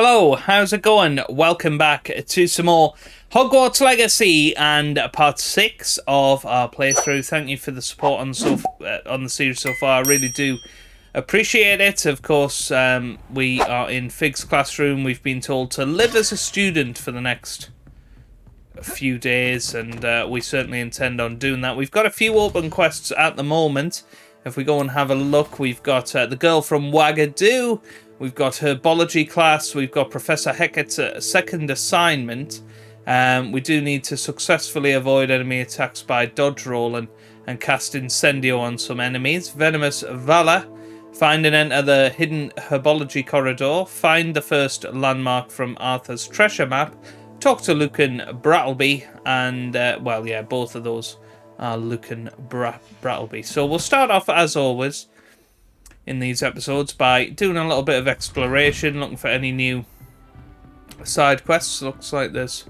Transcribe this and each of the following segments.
Hello, how's it going? Welcome back to some more Hogwarts Legacy and part 6 of our playthrough. Thank you for the support on the series so far. I really do appreciate it. Of course, we are in Fig's classroom. We've been told to live as a student for the next few days, and we certainly intend on doing that. We've got a few open quests at the moment. If we go and have a look, we've got the girl from Wagadoo. We've got Herbology class. We've got Professor Hecat's second assignment. We do need to successfully avoid enemy attacks by dodge roll and cast Incendio on some enemies. Venomous Valor. Find and enter the hidden Herbology corridor. Find the first landmark from Arthur's treasure map. Talk to Lucan Brattleby. And, well, yeah, both of those are Lucan Brattleby. So we'll start off, as always, in these episodes by doing a little bit of exploration, looking for any new side quests. Looks like there's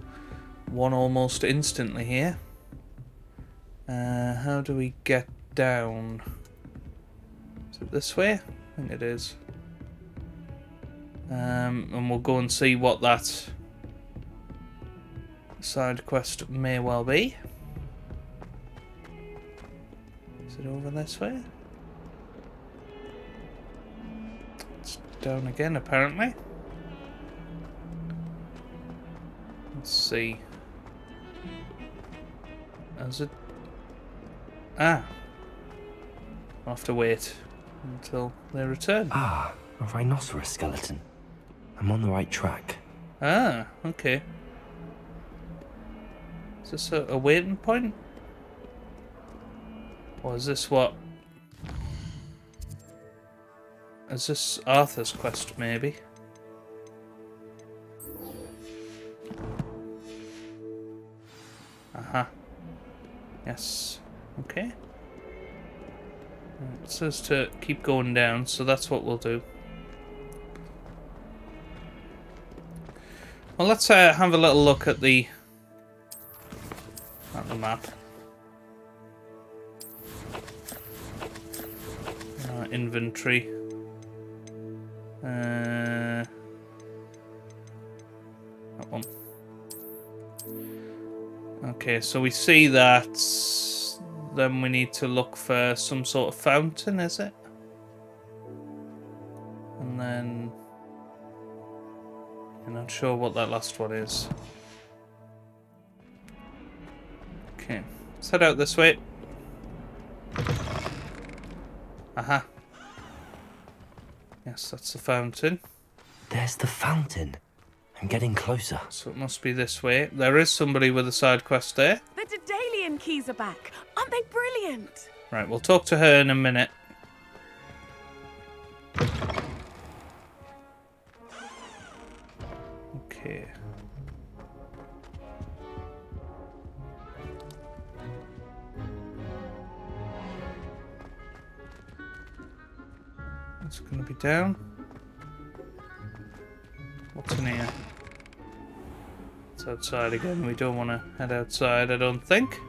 one almost instantly here. How do we get down? Is it this way? I think it is. And we'll go and see what that side quest may well be. Is it over this way? Down again, apparently. Let's see. Is it? Ah. I'll have to wait until they return. Ah, a rhinoceros skeleton. I'm on the right track. Ah, okay. Is this a waiting point? Or is this what? Is this Arthur's quest, maybe? Aha. Yes. Okay. It says to keep going down, so that's what we'll do. Well, let's have a little look at the map. Inventory. That one. Okay, so we see that. Then we need to look for some sort of fountain, is it? And then I'm not sure what that last one is. Okay, let's head out this way. Aha. Yes, that's the fountain. There's the fountain. I'm getting closer. So it must be this way. There is somebody with a side quest there. The Daedalian keys are back. Aren't they brilliant? Right, we'll talk to her in a minute. Okay. It's going to be down. What's in here? It's outside again. We don't want to head outside, I don't think.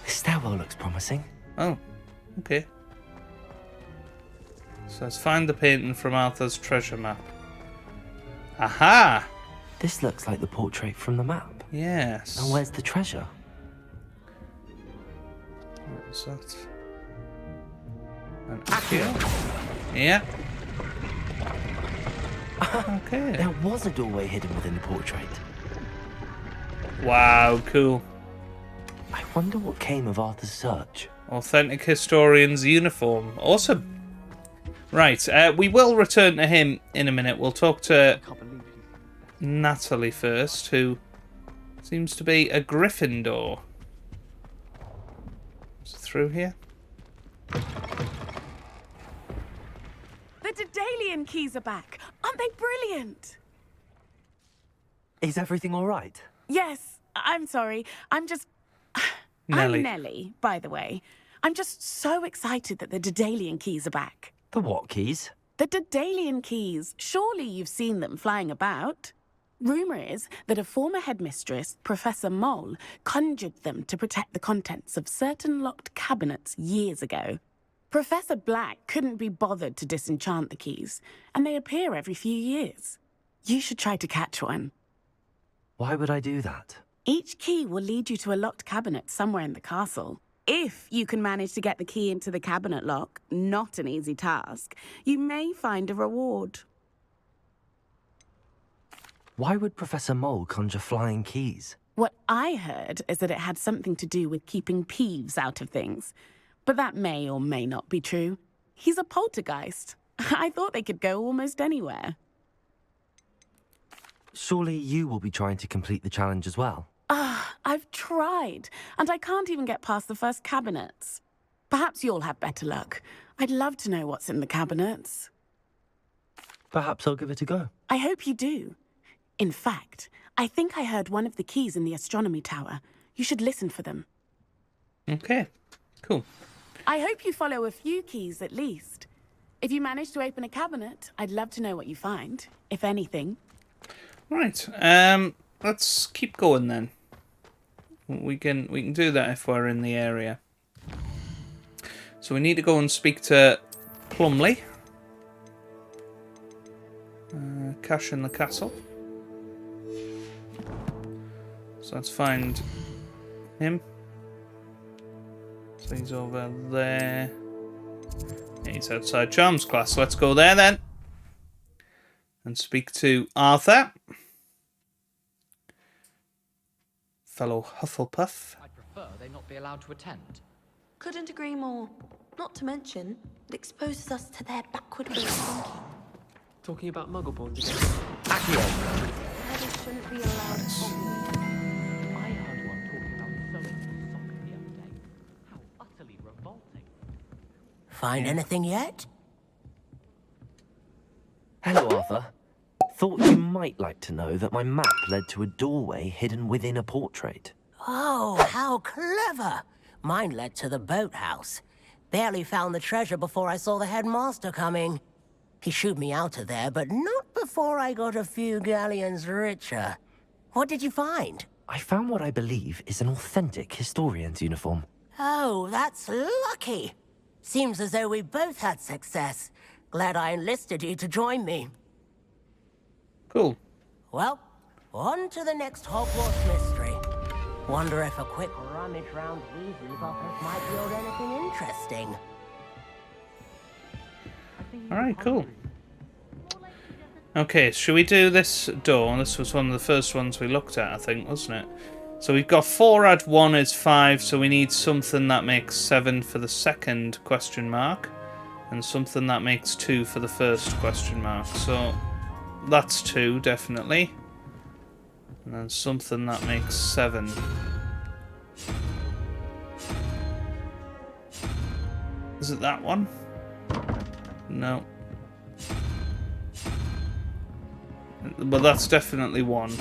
This stairwell looks promising. Oh, okay. So let's find the painting from Arthur's treasure map. Aha! This looks like the portrait from the map. Yes. And where's the treasure? What is that? An apple. Yeah. Okay. There was a doorway hidden within the portrait. Wow, cool. I wonder what came of Arthur's search. Authentic historian's uniform. Awesome. Right, we will return to him in a minute. We'll talk to Natalie first, who seems to be a Gryffindor. Is it through here? The Daedalian keys are back. Aren't they brilliant? Is everything all right? Yes, I'm sorry. I'm Nelly. I'm Nelly, by the way. I'm just so excited that the Daedalian keys are back. The what keys? The Daedalian keys. Surely you've seen them flying about. Rumour is that a former headmistress, Professor Mole, conjured them to protect the contents of certain locked cabinets years ago. Professor Black couldn't be bothered to disenchant the keys, and they appear every few years. You should try to catch one. Why would I do that? Each key will lead you to a locked cabinet somewhere in the castle. If you can manage to get the key into the cabinet lock, not an easy task, you may find a reward. Why would Professor Mole conjure flying keys? What I heard is that it had something to do with keeping Peeves out of things. But that may or may not be true. He's a poltergeist. I thought they could go almost anywhere. Surely you will be trying to complete the challenge as well? I've tried, and I can't even get past the first cabinets. Perhaps you'll have better luck. I'd love to know what's in the cabinets. Perhaps I'll give it a go. I hope you do. In fact, I think I heard one of the keys in the astronomy tower. You should listen for them. Okay, cool. I hope you follow a few keys at least. If you manage to open a cabinet, I'd love to know what you find, if anything. Right, let's keep going then. We can do that if we're in the area. So we need to go and speak to Plumley. Cash in the castle. So let's find him. So he's over there. Yeah, he's outside Charms class. So let's go there then. And speak to Arthur. Fellow Hufflepuff. I'd prefer they not be allowed to attend. Couldn't agree more. Not to mention, it exposes us to their backward way of thinking. Talking about Muggleborns again. They shouldn't be allowed at Hogsmeade. I heard one talking about sewing sock the other day. How utterly revolting. Find anything yet? Hello, Arthur. Thought you might like to know that my map led to a doorway hidden within a portrait. Oh, how clever! Mine led to the boathouse. Barely found the treasure before I saw the headmaster coming. He shooed me out of there, but not before I got a few galleons richer. What did you find? I found what I believe is an authentic historian's uniform. Oh, that's lucky. Seems as though we both had success. Glad I enlisted you to join me. Cool. Well, on to the next Hogwarts mystery. Wonder if a quick rummage round Weasley's office might yield anything interesting. Alright, cool. Okay, should we do this door? This was one of the first ones we looked at, I think, wasn't it? So we've got 4 add 1 is 5, so we need something that makes 7 for the second question mark. And something that makes 2 for the first question mark. So that's 2, definitely. And then something that makes 7. Is it that one? No. But that's definitely 1.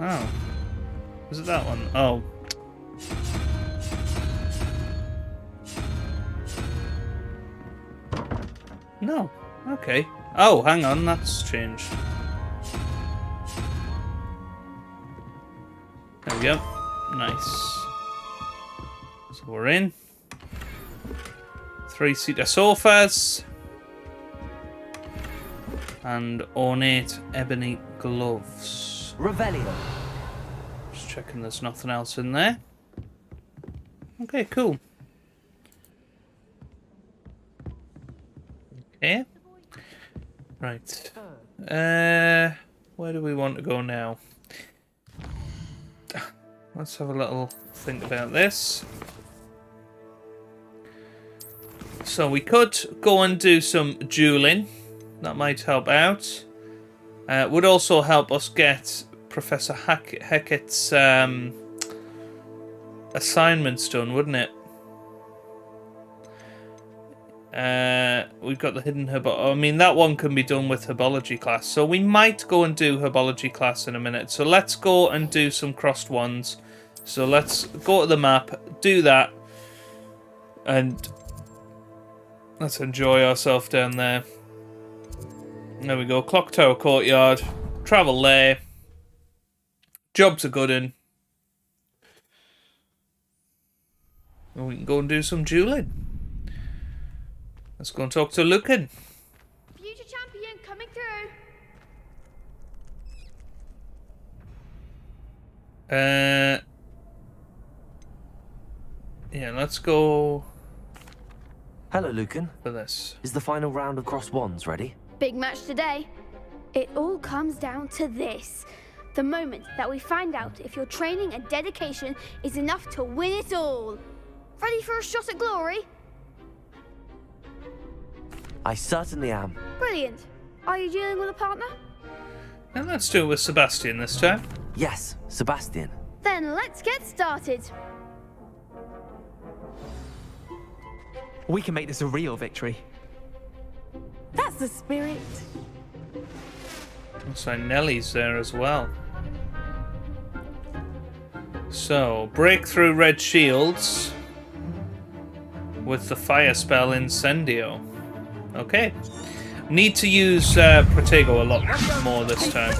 Oh. Is it that one? Oh. No. Okay. Oh, hang on. That's changed. There we go. Nice. So we're in. 3-seater sofas. And ornate ebony gloves. Revelio. Just checking there's nothing else in there. Okay, cool. Okay. Right. Where do we want to go now? Let's have a little think about this. So we could go and do some dueling. That might help out. Would also help us get Professor Hackett's assignments done, wouldn't it? We've got the hidden herbology. I mean, that one can be done with herbology class. So we might go and do herbology class in a minute. So let's go and do some crossed ones. So let's go to the map, do that, and let's enjoy ourselves down there. There we go. Clock Tower Courtyard. Travel there. Job's a good one. And we can go and do some dueling. Let's go and talk to Lucan. Yeah, let's go Hello, Lucan. for this. Is the final round of cross wands ready? Big match today. It all comes down to this. The moment that we find out if your training and dedication is enough to win it all. Ready for a shot at glory? I certainly am. Brilliant. Are you dealing with a partner? And let's do it with Sebastian this time. Yes, Sebastian. Then let's get started. We can make this a real victory. That's the spirit. Looks like Nellie's there as well. So, break through red shields with the fire spell Incendio. Okay. Need to use Protego a lot more this time.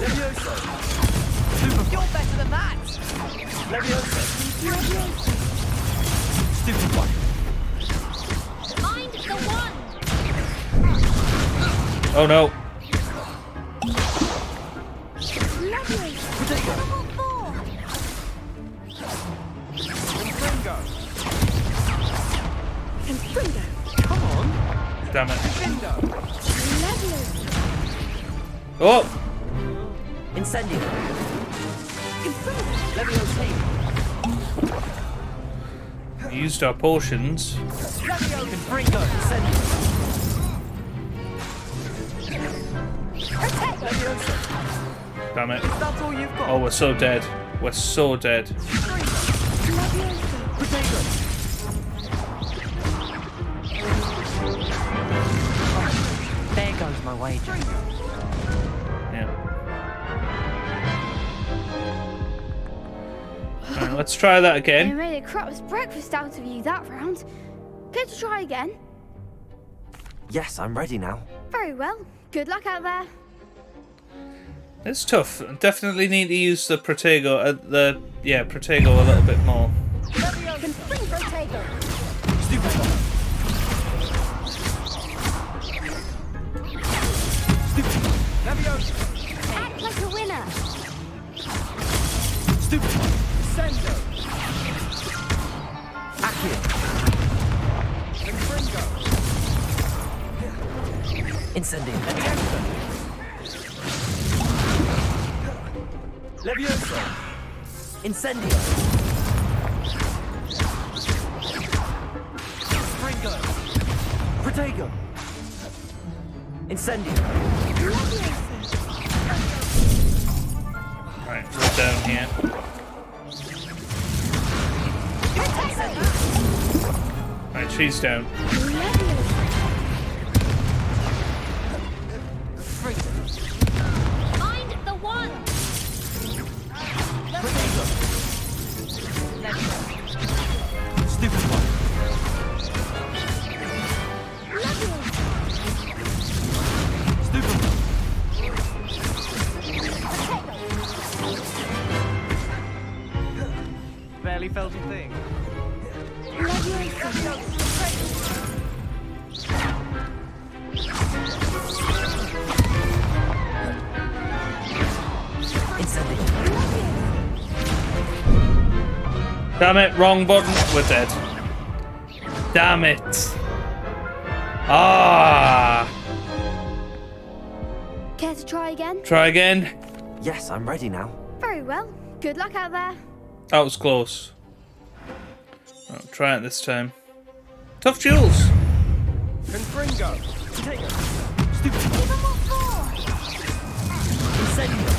You're better than that! Stupid one. Mind the one! Oh no. Come on. Damn it. Oh! Incendio. Used our potions. Confringo. Incendio. Damn it. That's all you've got. Oh, we're so dead. We're so dead. There goes my wager. Yeah. Alright, let's try that We again. made a crap's breakfast out of you that round. Care to try again? Yes, I'm ready now. Very well. Good luck out there. It's tough. Definitely need to use the Protego, Protego a little bit more. Act like a winner. Incendio. Levioso. Incendio. Fringo. Protego. Incendio. Right, we're down here. Right, she's down. Find the one. Stupid one. Stupid one. Barely felt a thing. Damn it, wrong button. We're dead. Damn it. Ah. Care to try again? Try again. Yes, I'm ready now. Very well. Good luck out there. That was close. I'll try it this time. Tough duels. Confringo. Protego. Stupid one. Incendio.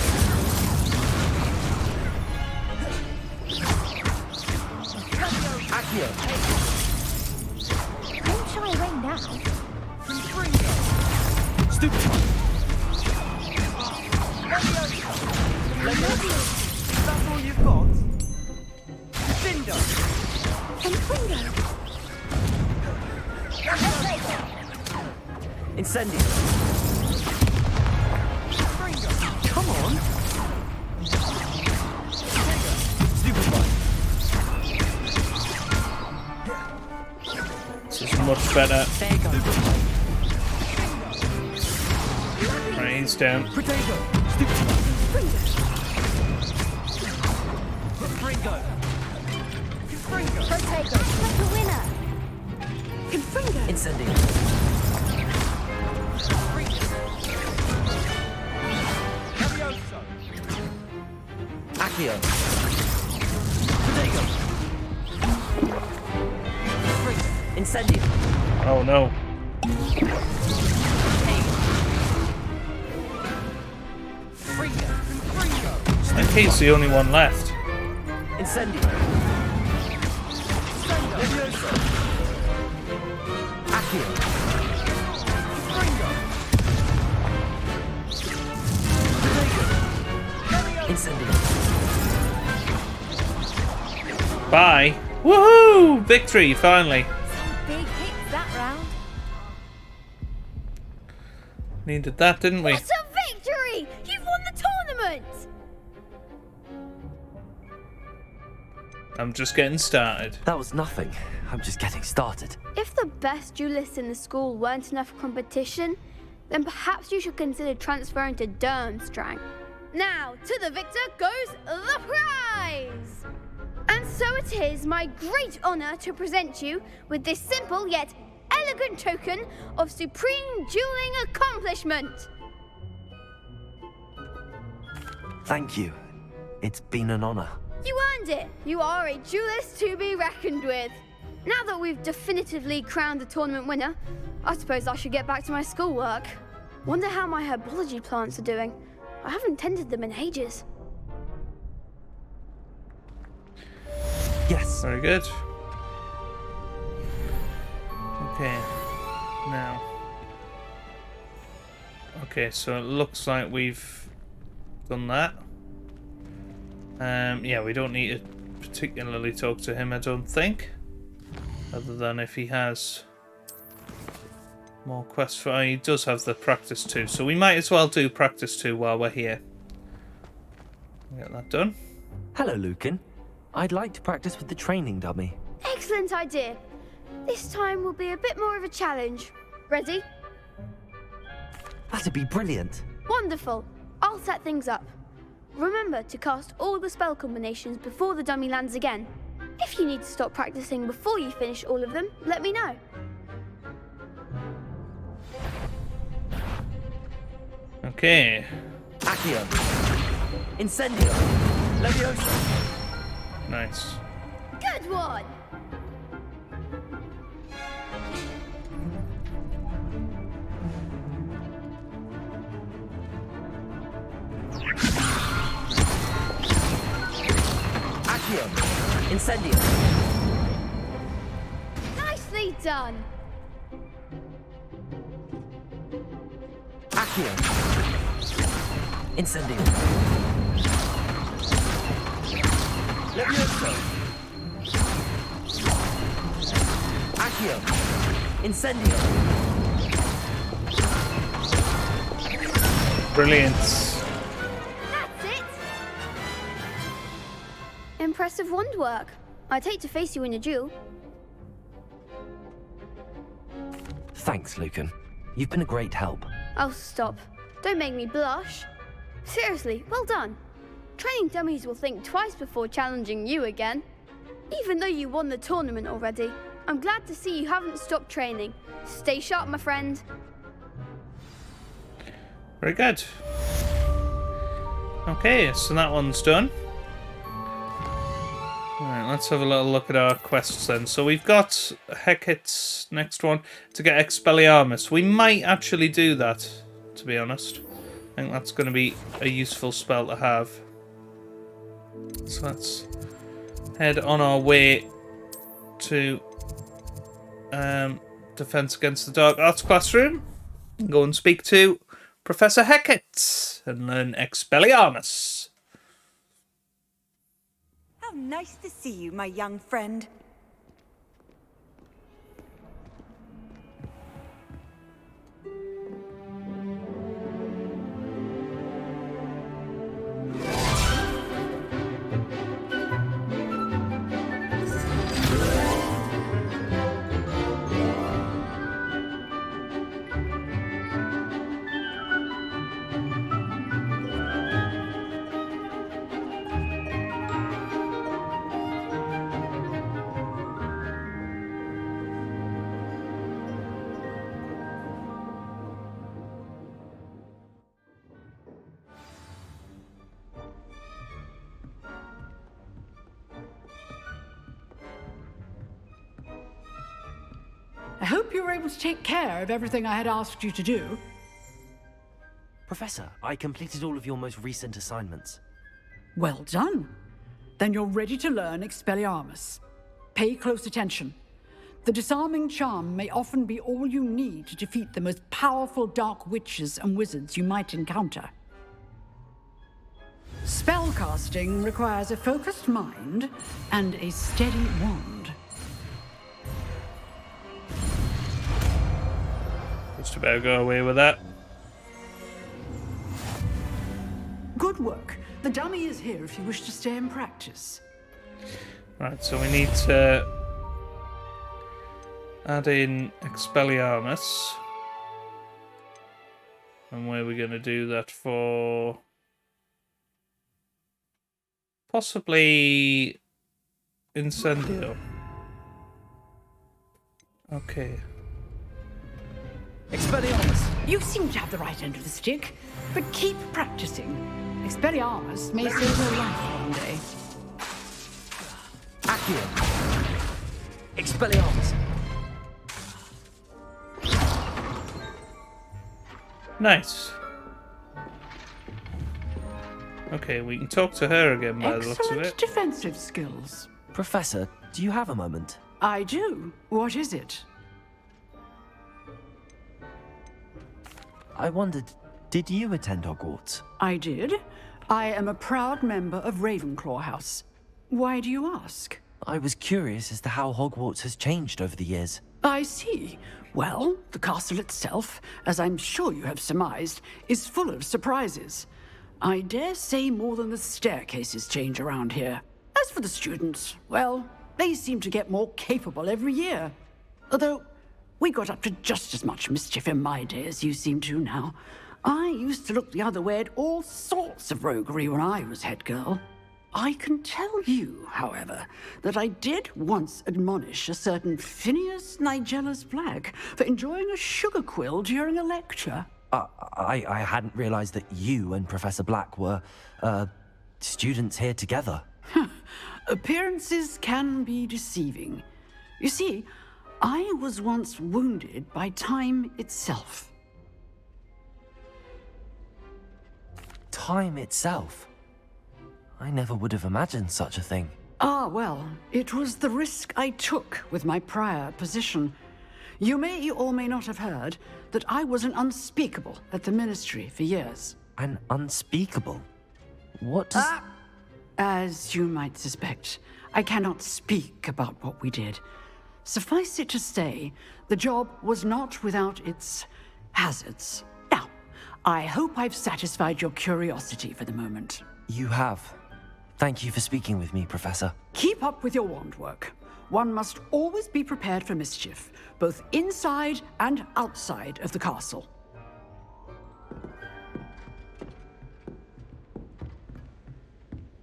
Accio. Don't shy away now. Confringo. Stupid one. Levioso. That's all you've got? Findo. Incendio. Fringo. Come on. Stupid one. This is much better. There goes. Right, he's down. Protego. Stupid one. Protego, that's the winner. Confringo. Incendio. Levioso. Accio. Protego. Incendio. Oh no. Fringo. Confringo. I think he's the only one left. Incendio. Levioso. Accio. Fringo. Incendio. Bye. Woohoo! Victory, finally. Big hits that round. Needed that, didn't we? What a victory! You've won the tournament! I'm just getting started. That was nothing. I'm just getting started. If the best duelists in the school weren't enough competition, then perhaps you should consider transferring to Durmstrang. Now, to the victor goes the prize! And so it is my great honour to present you with this simple yet elegant token of supreme dueling accomplishment. Thank you. It's been an honor. You earned it. You are a duelist to be reckoned with. Now that we've definitively crowned the tournament winner, I suppose I should get back to my schoolwork. Wonder how my herbology plants are doing. I haven't tended them in ages. Yes. Very good. Okay. Now. Okay, so it looks like we've done that. Yeah, we don't need to particularly talk to him, I don't think. Other than if he has more quests for... he does have the practice 2, so we might as well do practice 2 while we're here. Get that done. Hello, Lucan. I'd like to practice with the training dummy. Excellent idea. This time will be a bit more of a challenge. Ready? That'd be brilliant. Wonderful. I'll set things up. Remember to cast all the spell combinations before the dummy lands again. If you need to stop practicing before you finish all of them, let me know. Okay. Accio. Incendio. Levioso. Nice. Good one! Accio. Incendio. Nicely done! Accio. Incendio. Levioso. Accio. Incendio. Brilliant. That's it! Impressive wand work. I'd hate to face you in a duel. Thanks, Lucan. You've been a great help. Oh, stop. Don't make me blush. Seriously, well done. Training dummies will think twice before challenging you again. Even though you won the tournament already, I'm glad to see you haven't stopped training. Stay sharp, my friend. Very good. Okay, so that one's done. Alright, let's have a little look at our quests then. So we've got Hecate's next one to get Expelliarmus. We might actually do that, to be honest. I think that's going to be a useful spell to have. So let's head on our way to Defense Against the Dark Arts classroom and go and speak to Professor Hecate and learn Expelliarmus. How nice to see you, my young friend. hope you were able to take care of everything I had asked you to do. Professor, I completed all of your most recent assignments. Well done. Then you're ready to learn Expelliarmus. Pay close attention. The disarming charm may often be all you need to defeat the most powerful dark witches and wizards you might encounter. Spellcasting requires a focused mind and a steady wand. Just about go away with that. Good work. The dummy is here if you wish to stay and practice. Right, so we need to add in Expelliarmus. And where are we going to do that for? Possibly Incendio. Okay. Expelliarmus! You seem to have the right end of the stick, but keep practicing. Expelliarmus may save your life one day. Accio! Expelliarmus! Nice. Okay, we can talk to her again by the looks of Excellent it. defensive skills. Professor, do you have a moment? I do. What is it? I wondered, did you attend Hogwarts? I did. I am a proud member of Ravenclaw House. Why do you ask? I was curious as to how Hogwarts has changed over the years. I see. Well, the castle itself, as I'm sure you have surmised, is full of surprises. I dare say more than the staircases change around here. As for the students, well, they seem to get more capable every year. Although, we got up to just as much mischief in my day as you seem to now. I used to look the other way at all sorts of roguery when I was head girl. I can tell you, however, that I did once admonish a certain Phineas Nigellus Black for enjoying a sugar quill during a lecture. I hadn't realized that you and Professor Black were, students here together. Appearances can be deceiving. You see, I was once wounded by time itself. Time itself? I never would have imagined such a thing. Ah, well, it was the risk I took with my prior position. You may or may not have heard that I was an unspeakable at the Ministry for years. An unspeakable? What does... As you might suspect, I cannot speak about what we did. Suffice it to say, the job was not without its hazards. Now, I hope I've satisfied your curiosity for the moment. You have. Thank you for speaking with me, Professor. Keep up with your wand work. One must always be prepared for mischief, both inside and outside of the castle.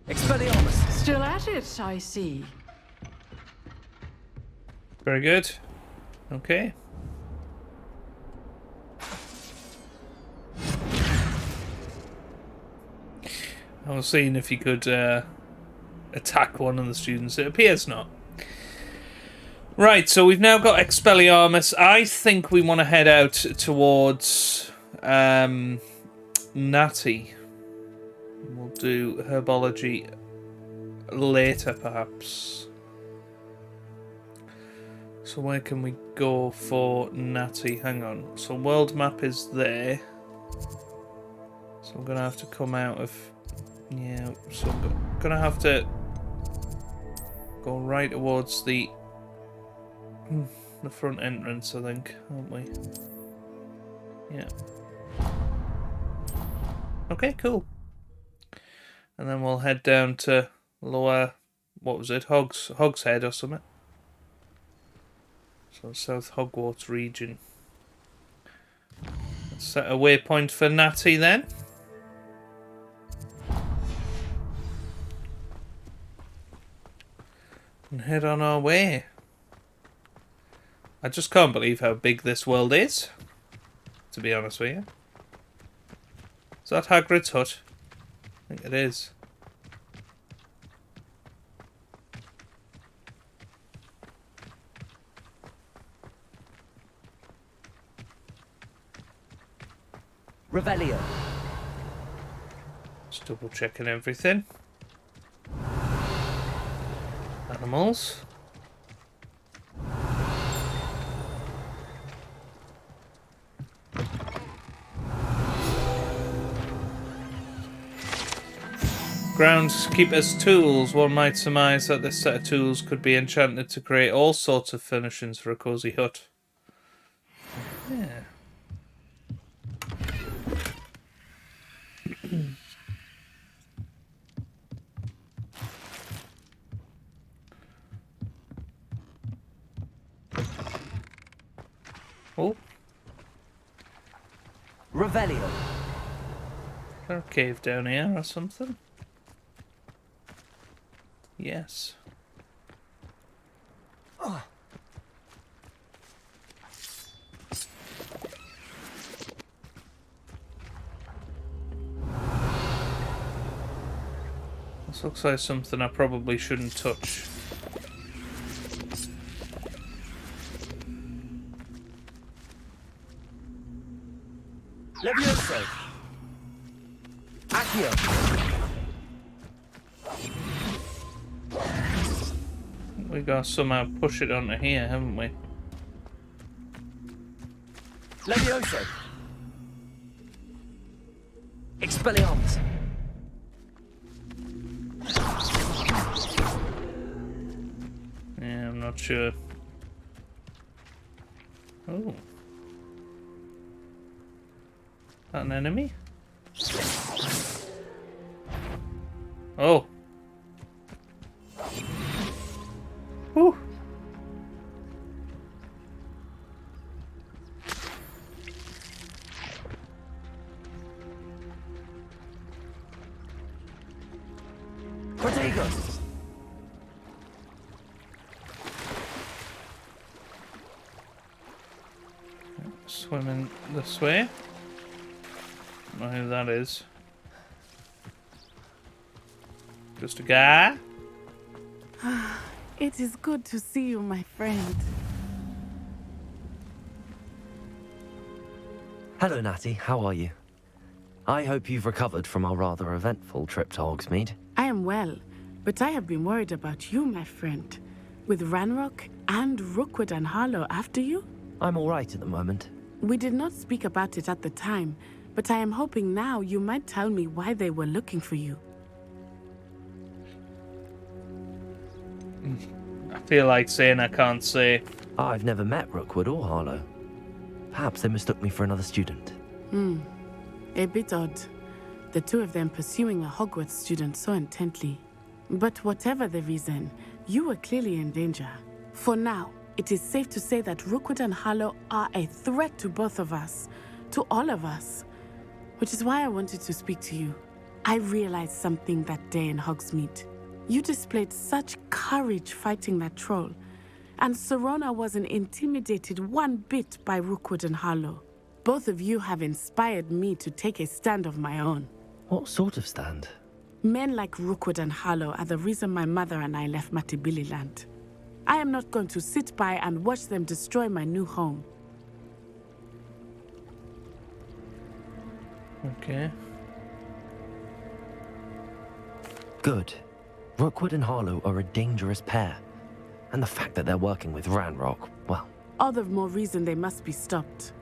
Expelliarmus! Still at it, I see. Very good. Okay. I was seeing if you could attack one of the students. It appears not. Right, so we've now got Expelliarmus. I think we want to head out towards Natty. We'll do herbology later, perhaps. So where can we go for Natty? Hang on. So world map is there. So I'm going to have to come out of... Yeah, so I'm going to have to go right towards the front entrance, I think, aren't we? Yeah. Okay, cool. And then we'll head down to lower... What was it? Hogshead or something. So South Hogwarts region. Let's set a waypoint for Natty then. And head on our way. I just can't believe how big this world is, to be honest with you. Is that Hagrid's hut? I think it is. Revelio. Just double checking everything. Animals. Groundskeeper's tools. One might surmise that this set of tools could be enchanted to create all sorts of furnishings for a cozy hut. Yeah. Oh. Revelio. Is there a cave down here or something? Yes. This looks like something I probably shouldn't touch. Levioso. Accio. We gotta somehow push it onto here, haven't we? Levioso. Expelliarmus. Yeah, I'm not sure. Oh. That an enemy? Oh. Whew. Protego. Swimming this way. Don't know who that is. Just a guy? It is good to see you, my friend. Hello, Natty. How are you? I hope you've recovered from our rather eventful trip to Hogsmeade. I am well, but I have been worried about you, my friend. With Ranrock and Rookwood and Harlow after you? I'm all right at the moment. We did not speak about it at the time, but I am hoping now you might tell me why they were looking for you. I feel like saying I can't say. I've never met Rookwood or Harlow. Perhaps they mistook me for another student. A bit odd. The two of them pursuing a Hogwarts student so intently. But whatever the reason, you were clearly in danger. For now, it is safe to say that Rookwood and Harlow are a threat to both of us. To all of us. Which is why I wanted to speak to you. I realized something that day in Hogsmeade. You displayed such courage fighting that troll. And Serona wasn't intimidated one bit by Rookwood and Harlow. Both of you have inspired me to take a stand of my own. What sort of stand? Men like Rookwood and Harlow are the reason my mother and I left Matabeleland. I am not going to sit by and watch them destroy my new home. Okay. Good. Rookwood and Harlow are a dangerous pair. And the fact that they're working with Ranrock, well... All the more reason they must be stopped.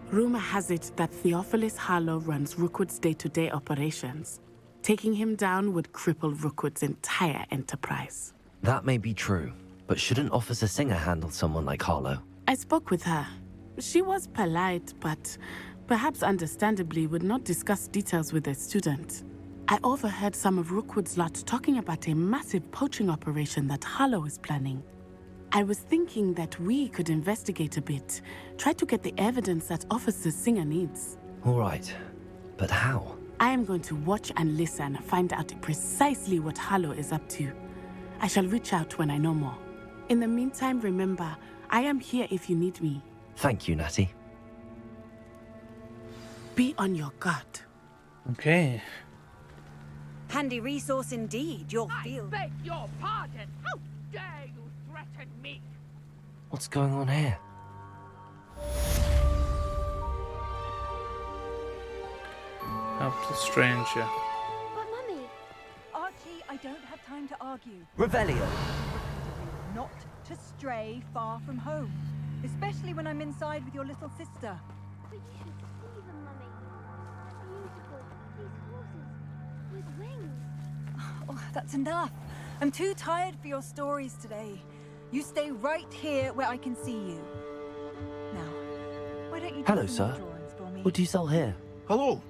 Rumor has it that Theophilus Harlow runs Rookwood's day-to-day operations. Taking him down would cripple Rookwood's entire enterprise. That may be true, but shouldn't Officer Singer handle someone like Harlow? I spoke with her. She was polite, but perhaps understandably would not discuss details with a student. I overheard some of Rookwood's lot talking about a massive poaching operation that Harlow is planning. I was thinking that we could investigate a bit, try to get the evidence that Officer Singer needs. All right, but how? I am going to watch and listen, find out precisely what Harlow is up to. I shall reach out when I know more. In the meantime, remember, I am here if you need me. Thank you, Natty. Be on your guard. Okay. Handy resource indeed, your field. Beg your pardon! How dare you threaten me? What's going on here? Help the stranger. But Mummy, Archie, I don't have time to argue. Revelio. Not to stray far from home, especially when I'm inside with your little sister. but you should see them, Mummy. Beautiful. These horses with wings. Oh, that's enough. I'm too tired for your stories today. You stay right here where I can see you. Now, why don't you Hello, open the sir. drawings for me? What do you sell here? Hello,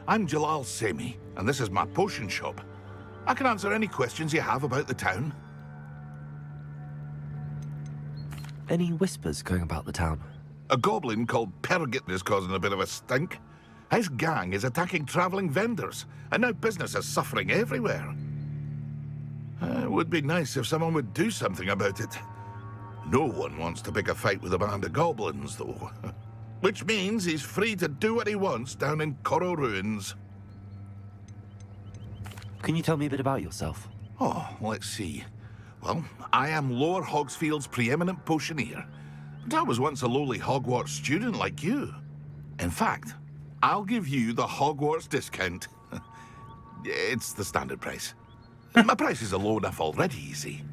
I'm Jalal Semi, and this is my potion shop. I can answer any questions you have about the town. Any whispers going about the town? A goblin called Pergit is causing a bit of a stink. His gang is attacking travelling vendors, and now business is suffering everywhere. It would be nice if someone would do something about it. No one wants to pick a fight with a band of goblins, though. Which means he's free to do what he wants down in Coral Ruins. Can you tell me a bit about yourself? Oh, let's see. Well, I am Lower Hogsfield's preeminent potioneer, but I was once a lowly Hogwarts student like you. In fact, I'll give you the Hogwarts discount. It's the standard price. My prices are low enough already, you see.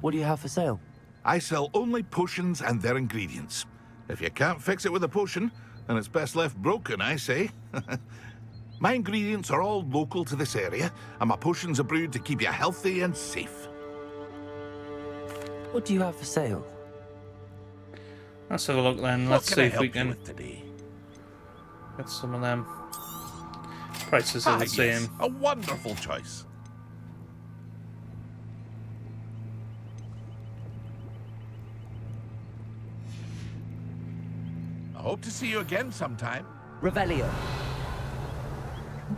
What do you have for sale? I sell only potions and their ingredients. If you can't fix it with a potion, then it's best left broken, I say. My ingredients are all local to this area, and my potions are brewed to keep you healthy and safe. What do you have for sale? Let's have a look then. What Let's can see I if we help you can with today? get some of them. Prices are the same. Yes, a wonderful choice. I hope to see you again sometime. Revelio.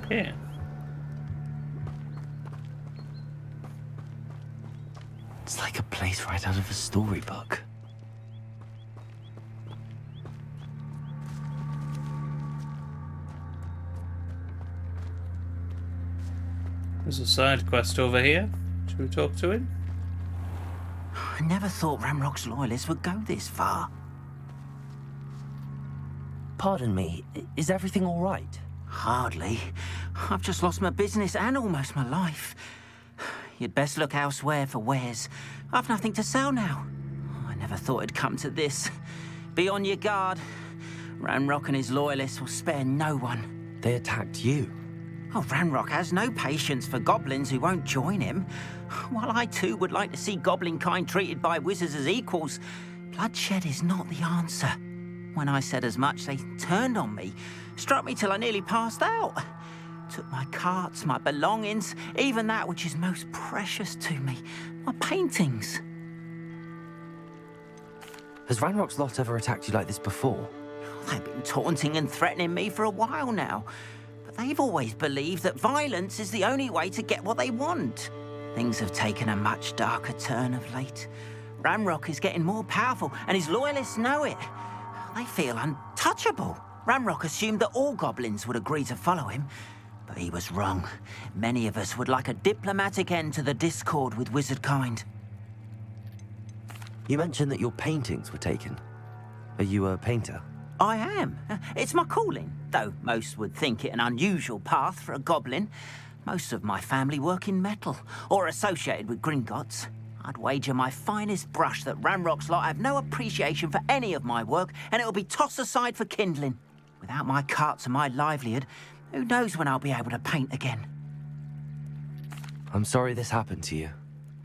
Okay. It's like a place right out of a storybook. There's a side quest over here. Should we talk to him? I never thought Ramrock's loyalists would go this far. Pardon me, is everything all right? Hardly. I've just lost my business and almost my life. You'd best look elsewhere for wares. I've nothing to sell now. I never thought it'd come to this. Be on your guard. Ramrock and his loyalists will spare no one. They attacked you. Oh, Ramrock has no patience for goblins who won't join him. While I too would like to see goblin kind treated by wizards as equals, bloodshed is not the answer. When I said as much, they turned on me, struck me till I nearly passed out. Took my carts, my belongings, even that which is most precious to me, my paintings. Has Ranrock's lot ever attacked you like this before? They've been taunting and threatening me for a while now, but they've always believed that violence is the only way to get what they want. Things have taken a much darker turn of late. Ramrock is getting more powerful, and his loyalists know it. They feel untouchable. Ramrock assumed that all goblins would agree to follow him, but he was wrong. Many of us would like a diplomatic end to the discord with wizard kind. You mentioned that your paintings were taken. Are you a painter? I am. It's my calling, though most would think it an unusual path for a goblin. Most of my family work in metal, or associated with Gringotts. I'd wager my finest brush that Ramrock's lot have no appreciation for any of my work, and it'll be tossed aside for kindling. Without my carts and my livelihood, who knows when I'll be able to paint again? I'm sorry this happened to you.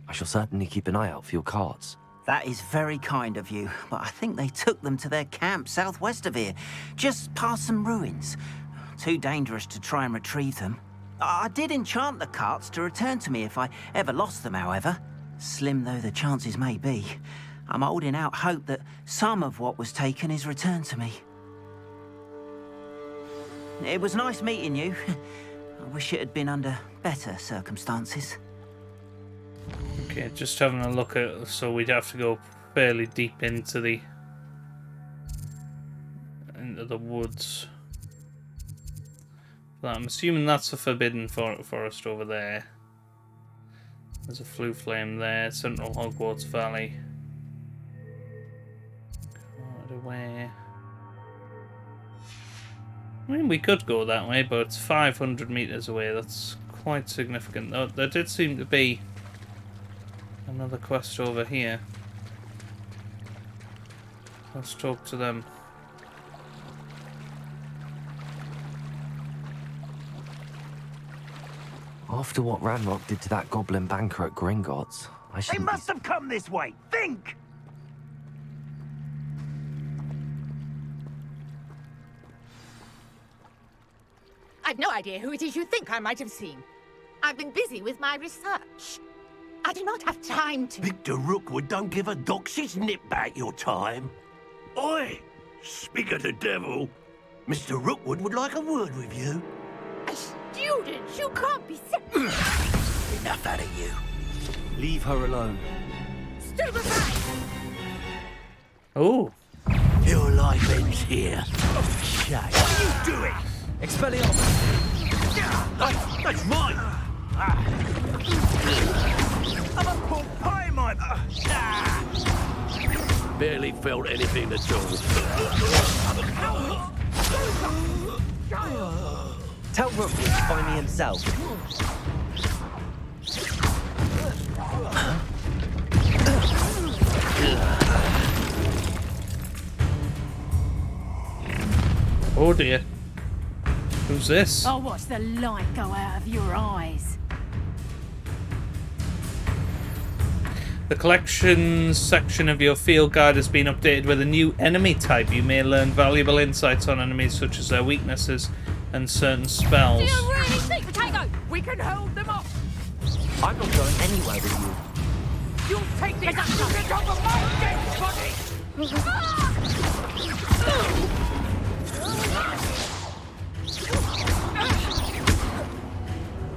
I shall certainly keep an eye out for your carts. That is very kind of you, but I think they took them to their camp southwest of here, just past some ruins. Too dangerous to try and retrieve them. I did enchant the carts to return to me if I ever lost them, however. Slim though the chances may be, I'm holding out hope that some of what was taken is returned to me. It was nice meeting you. I wish it had been under better circumstances. Okay, just having a look at, so we'd have to go fairly deep into the woods. But I'm assuming that's the Forbidden Forest over there. There's a flue flame there, Central Hogwarts Valley. Quite away. I mean, we could go that way, but it's 500 metres away. That's quite significant. Though there did seem to be another quest over here. Let's talk to them. After what Ranrock did to that goblin banker at Gringotts, I They shouldn't must have come this way. Think! I've no idea who it is you think I might have seen. I've been busy with my research. I do not have time to... Victor Rookwood don't give a doxy's nip back your time. Oi! Speak of the devil. Mr. Rookwood would like a word with you. A student? You can't be... Enough out of you. leave her alone. Oh. Your life ends here. Shame. What are you doing? Expelliarmus! That's mine! I'm a pork pie, man! Barely felt anything at all. Tell Rookwood to find me himself. Oh dear. Who's this? I'll watch the light go out of your eyes. The collections section of your field guide has been updated with a new enemy type. You may learn valuable insights on enemies such as their weaknesses and certain spells. Do you really think, Potato? We can hold them off. I'm not going anywhere with you. You'll take this student off of my dead body!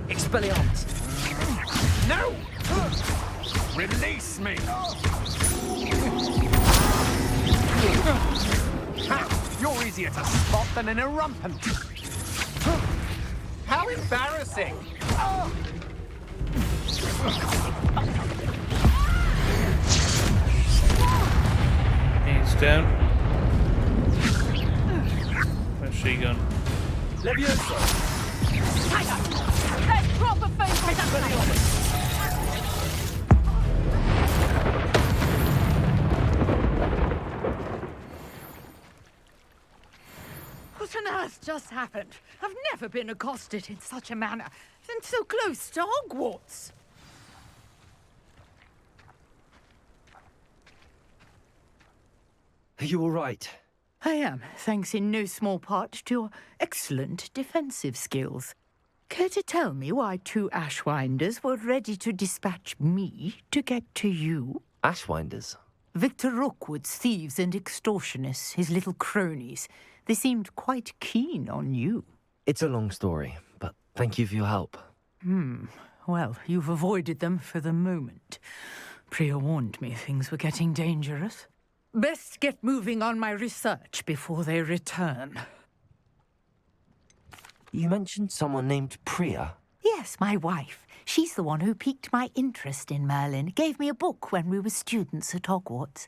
Expelliarmus! No! Release me! You're easier to spot than an irrumpent. How embarrassing! He's down. Where's she gone? Levioso! That's proper food! What on earth just happened? I've never been accosted in such a manner, and so close to Hogwarts. Are you all right? I am, thanks in no small part to your excellent defensive skills. Care to tell me why two Ashwinders were ready to dispatch me to get to you? Ashwinders? Victor Rookwood's thieves and extortionists, his little cronies. They seemed quite keen on you. It's a long story, but thank you for your help. Well, you've avoided them for the moment. Priya warned me things were getting dangerous. Best get moving on my research before they return. You mentioned someone named Priya. Yes, my wife. She's the one who piqued my interest in Merlin. Gave me a book when we were students at Hogwarts.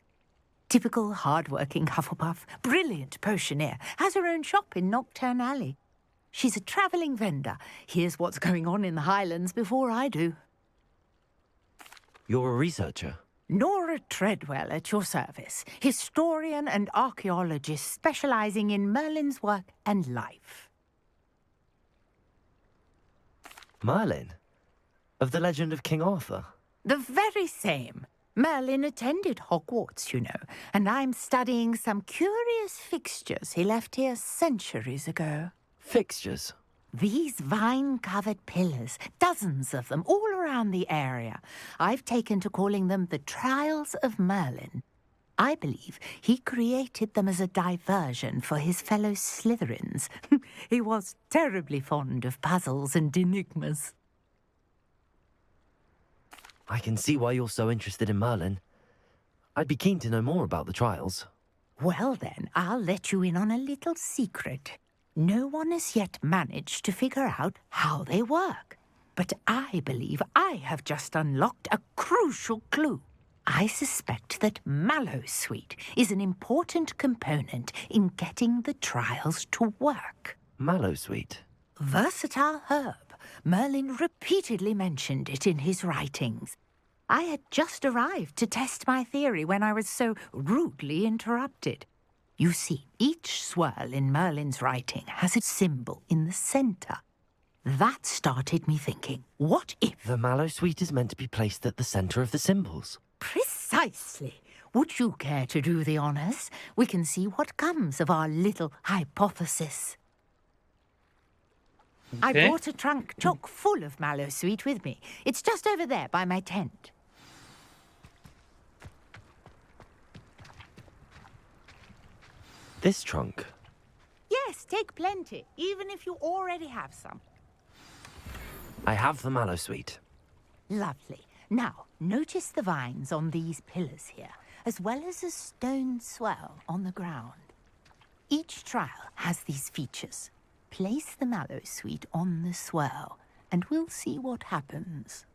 Typical hard-working Hufflepuff, brilliant potioneer, has her own shop in Diagon Alley. She's a travelling vendor. Hears what's going on in the Highlands before I do. You're a researcher? Nora Treadwell at your service, historian and archaeologist specialising in Merlin's work and life. Merlin? Of the legend of King Arthur? The very same. Merlin attended Hogwarts, you know, and I'm studying some curious fixtures he left here centuries ago. Fixtures? These vine-covered pillars, dozens of them, all around the area. I've taken to calling them the Trials of Merlin. I believe he created them as a diversion for his fellow Slytherins. He was terribly fond of puzzles and enigmas. I can see why you're so interested in Merlin. I'd be keen to know more about the trials. Well then, I'll let you in on a little secret. No one has yet managed to figure out how they work. But I believe I have just unlocked a crucial clue. I suspect that Mallowsweet is an important component in getting the trials to work. Mallowsweet. Versatile herb. Merlin repeatedly mentioned it in his writings. I had just arrived to test my theory when I was so rudely interrupted. You see, each swirl in Merlin's writing has a symbol in the center. That started me thinking, what if... The Mallowsweet is meant to be placed at the center of the symbols. Precisely. Would you care to do the honors? We can see what comes of our little hypothesis. Okay. I brought a trunk chock full of Mallowsweet with me. It's just over there by my tent. This trunk? Yes, take plenty, even if you already have some. I have the Mallowsweet. Lovely. Now, notice the vines on these pillars here, as well as a stone swell on the ground. Each trial has these features. Place the Mallowsweet on the swirl, and we'll see what happens.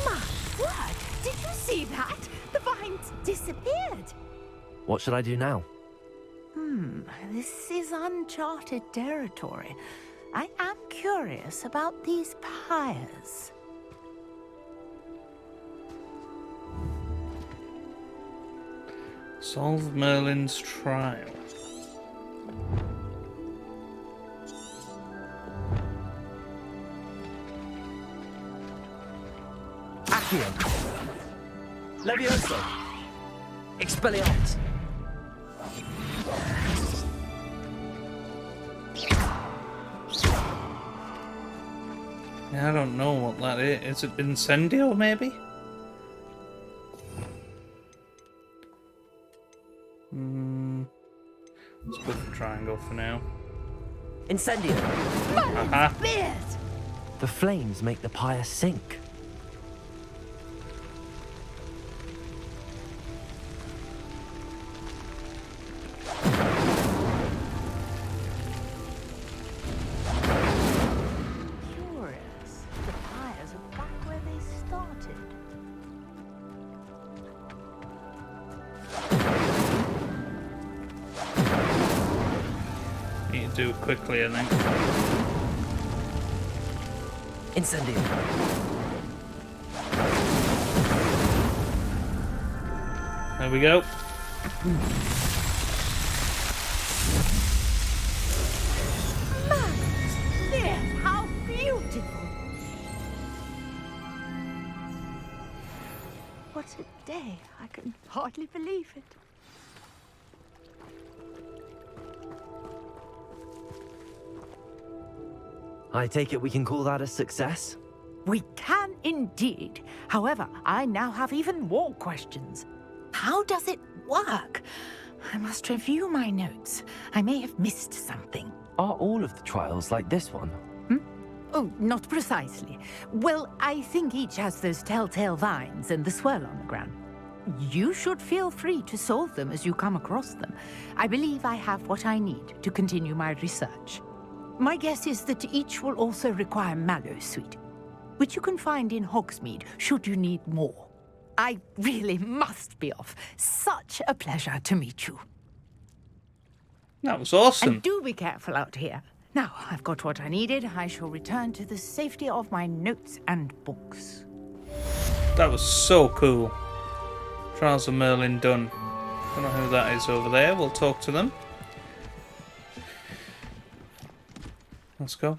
My word! Did you see that? The vines disappeared! What should I do now? This is uncharted territory. I am curious about these pyres. Solve Merlin's trial. Accio. Levioso. Expelliarmus. I don't know what that is. Is it Incendio, maybe? Let's go for triangle for now. Incendio. Aha. The flames make the pyre sink. Do it quickly, I think. Incendio. There we go. There, how beautiful! What a day! I can hardly believe it. I take it we can call that a success? We can indeed. However, I now have even more questions. How does it work? I must review my notes. I may have missed something. Are all of the trials like this one? Oh, not precisely. Well, I think each has those telltale vines and the swirl on the ground. You should feel free to solve them as you come across them. I believe I have what I need to continue my research. My guess is that each will also require Mallowsweet, which you can find in Hogsmeade should you need more. I really must be off. Such a pleasure to meet you. That was awesome. And do be careful out here. Now, I've got what I needed. I shall return to the safety of my notes and books. That was so cool. Trials of Merlin done. Don't know who that is over there. We'll talk to them. Let's go.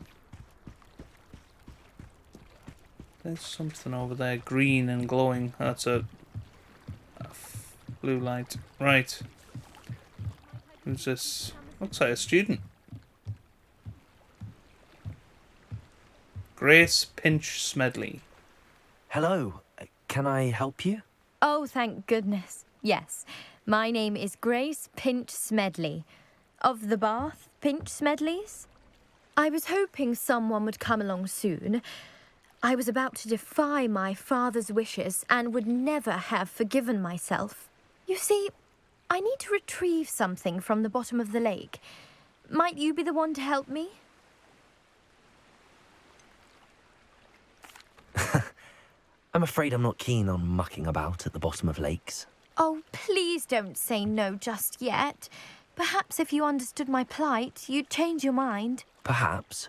There's something over there, green and glowing. That's a blue light. Right. Who's this? Looks like a student. Grace Pinch Smedley. Hello. Can I help you? Oh, thank goodness. Yes. My name is Grace Pinch Smedley. Of the Bath Pinch Smedleys. I was hoping someone would come along soon. I was about to defy my father's wishes and would never have forgiven myself. You see, I need to retrieve something from the bottom of the lake. Might you be the one to help me? I'm afraid I'm not keen on mucking about at the bottom of lakes. Oh, please don't say no just yet. Perhaps if you understood my plight, you'd change your mind. Perhaps.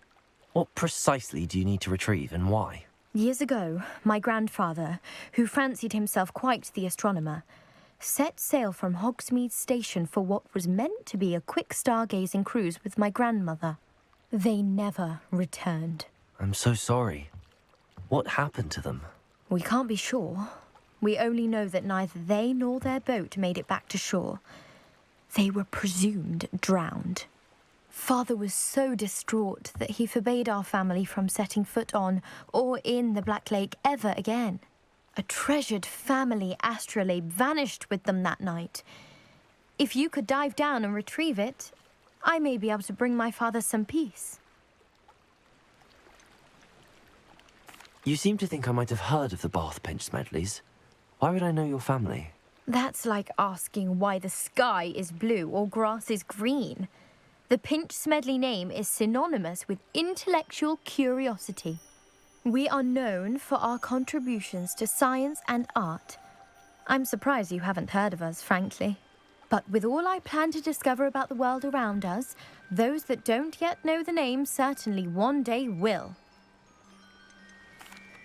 What precisely do you need to retrieve and why? Years ago, my grandfather, who fancied himself quite the astronomer, set sail from Hogsmeade station for what was meant to be a quick stargazing cruise with my grandmother. They never returned. I'm so sorry. What happened to them? We can't be sure. We only know that neither they nor their boat made it back to shore. They were presumed drowned. Father was so distraught that he forbade our family from setting foot on or in the Black Lake ever again. A treasured family astrolabe vanished with them that night. If you could dive down and retrieve it, I may be able to bring my father some peace. You seem to think I might have heard of the Bath Pinch Smedleys. Why would I know your family? That's like asking why the sky is blue or grass is green. The Pinch Smedley name is synonymous with intellectual curiosity. We are known for our contributions to science and art. I'm surprised you haven't heard of us, frankly. But with all I plan to discover about the world around us, those that don't yet know the name certainly one day will.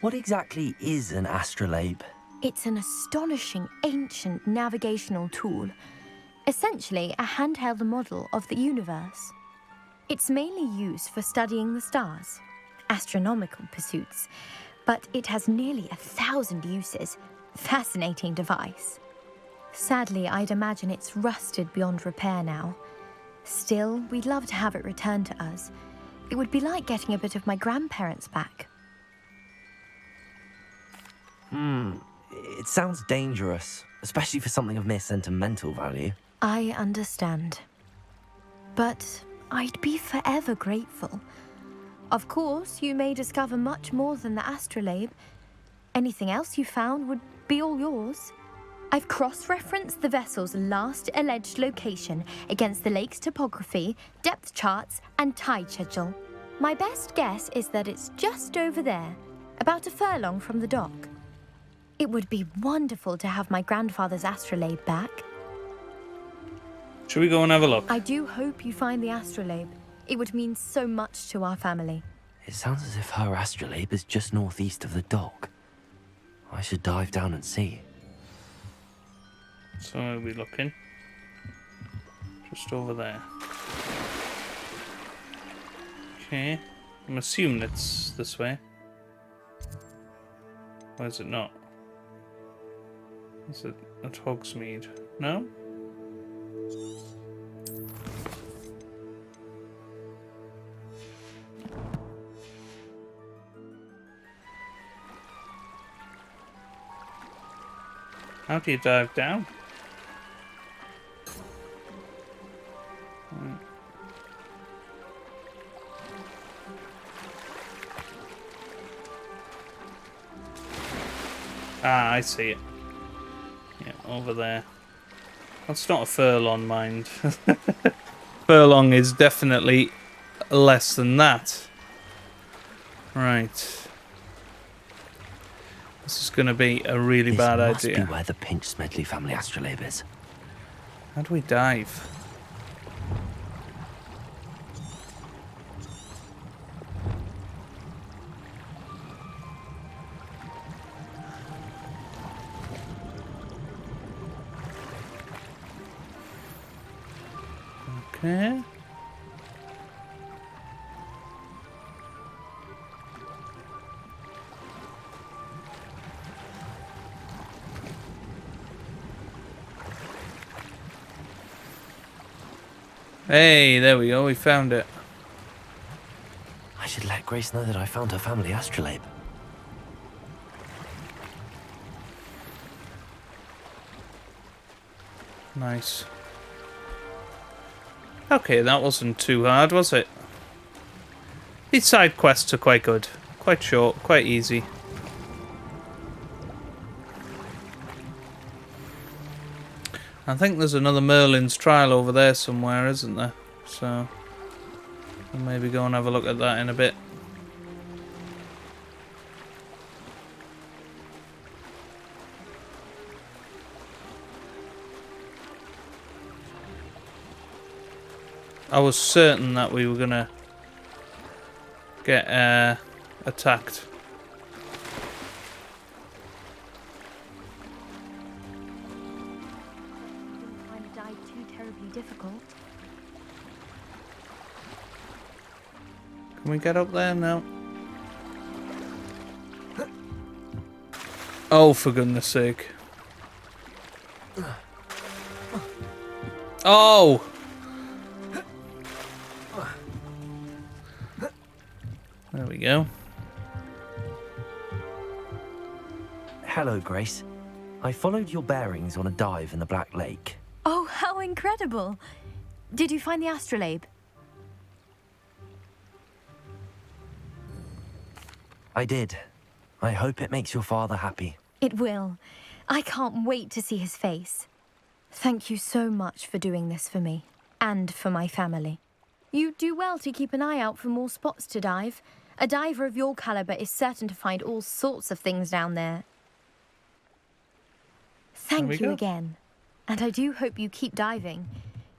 What exactly is an astrolabe? It's an astonishing ancient navigational tool. Essentially a handheld model of the universe. It's mainly used for studying the stars, astronomical pursuits, but it has nearly 1,000 uses. Fascinating device. Sadly, I'd imagine it's rusted beyond repair now. Still, we'd love to have it returned to us. It would be like getting a bit of my grandparents back. It sounds dangerous, especially for something of mere sentimental value. I understand. But I'd be forever grateful. Of course, you may discover much more than the astrolabe. Anything else you found would be all yours. I've cross-referenced the vessel's last alleged location against the lake's topography, depth charts, and tide schedule. My best guess is that it's just over there, about a furlong from the dock. It would be wonderful to have my grandfather's astrolabe back. Should we go and have a look? I do hope you find the astrolabe. It would mean so much to our family. It sounds as if her astrolabe is just northeast of the dock. I should dive down and see. So where are we looking? Just over there. Okay. I'm assuming it's this way. Or is it not? Is it at Hogsmeade? No? How do you dive down? Ah, I see it. Yeah, over there. That's not a furlong, mind. Furlong is definitely less than that. Right. This is going to be a really bad idea. This must be where the Pinch Smedley family astrolabe is. How do we dive? Okay. Hey, there we go, we found it. I should let Grace know that I found her family astrolabe. Nice. Okay, that wasn't too hard, was it? These side quests are quite good. Quite short, quite easy. I think there's another Merlin's trial over there somewhere, isn't there? So, we'll maybe go and have a look at that in a bit. I was certain that we were gonna get attacked. Didn't find the dive too terribly difficult. Can we get up there now? Oh, for goodness sake. Oh! There we go. Hello, Grace. I followed your bearings on a dive in the Black Lake. Oh, how incredible! Did you find the astrolabe? I did. I hope it makes your father happy. It will. I can't wait to see his face. Thank you so much for doing this for me, and for my family. You do well to keep an eye out for more spots to dive. A diver of your caliber is certain to find all sorts of things down there. Thank you again. And I do hope you keep diving.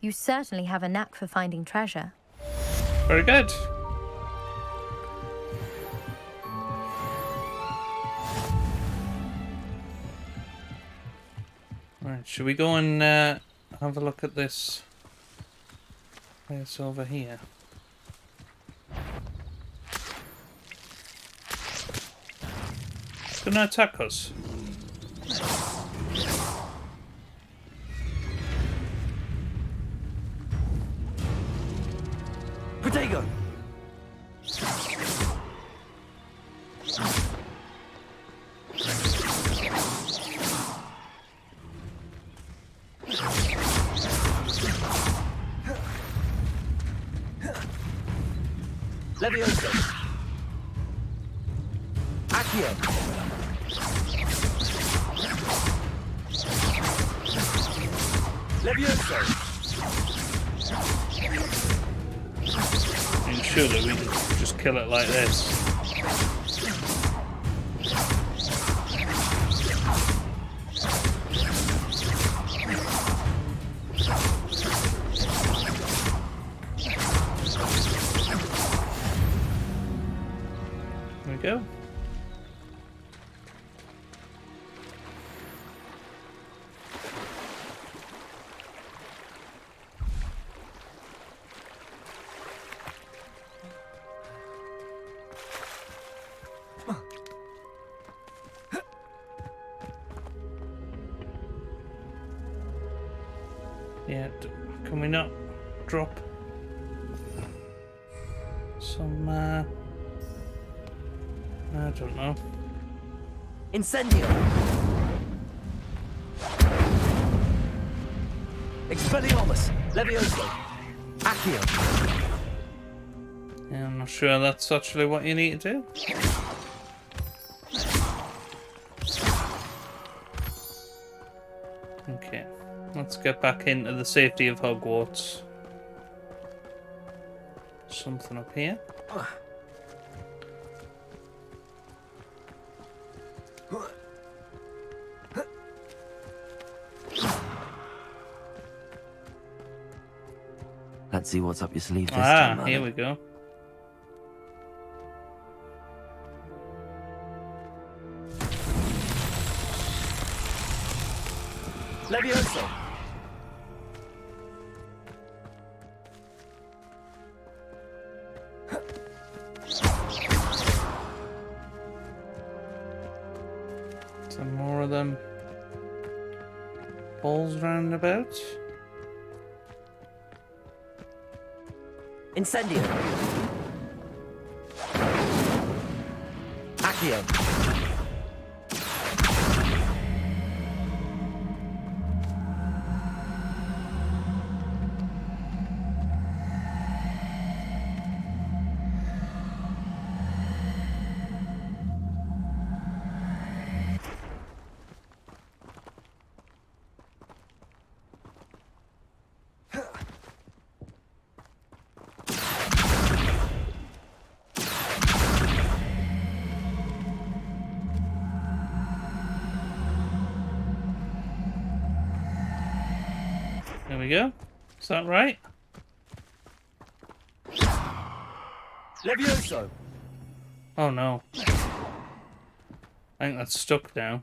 You certainly have a knack for finding treasure. Very good. Right, should we go and have a look at this place over here? It's gonna attack us. Potato! Levioso. Accio. Levioso. I mean, surely we can just kill it like this. There we go. Yeah, can we not drop some, I don't know. Incendio! Expelliarmus! Levioso! Accio! Yeah, I'm not sure that's actually what you need to do. Okay, let's get back into the safety of Hogwarts. Something up here. Let's see what's up your sleeve this time, Merlin. Here we go. Levioso. Some more of them balls round about. Incendio! Accio! There we go. Is that right? Levioso! Oh no. I think that's stuck now.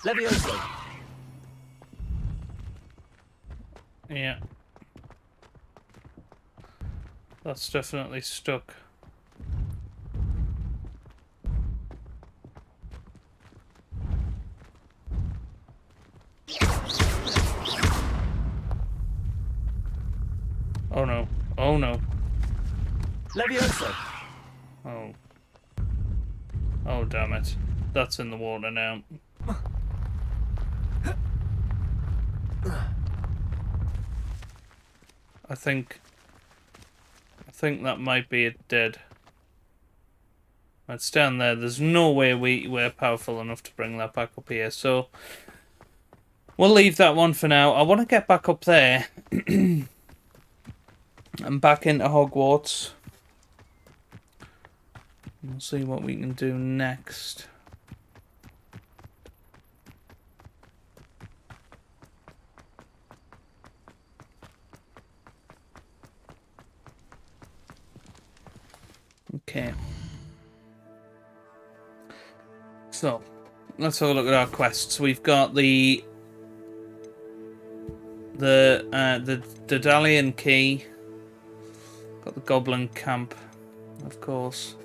Levioso! Yeah. That's definitely stuck. Oh no. Oh no. Levioso! Oh. Oh damn it. That's in the water now. I think that might be it dead. It's down there. There's no way we're powerful enough to bring that back up here, so we'll leave that one for now. I want to get back up there and back into Hogwarts. We'll see what we can do next. Okay. So, let's have a look at our quests. We've got the Daedalian key. Got the Goblin camp, of course.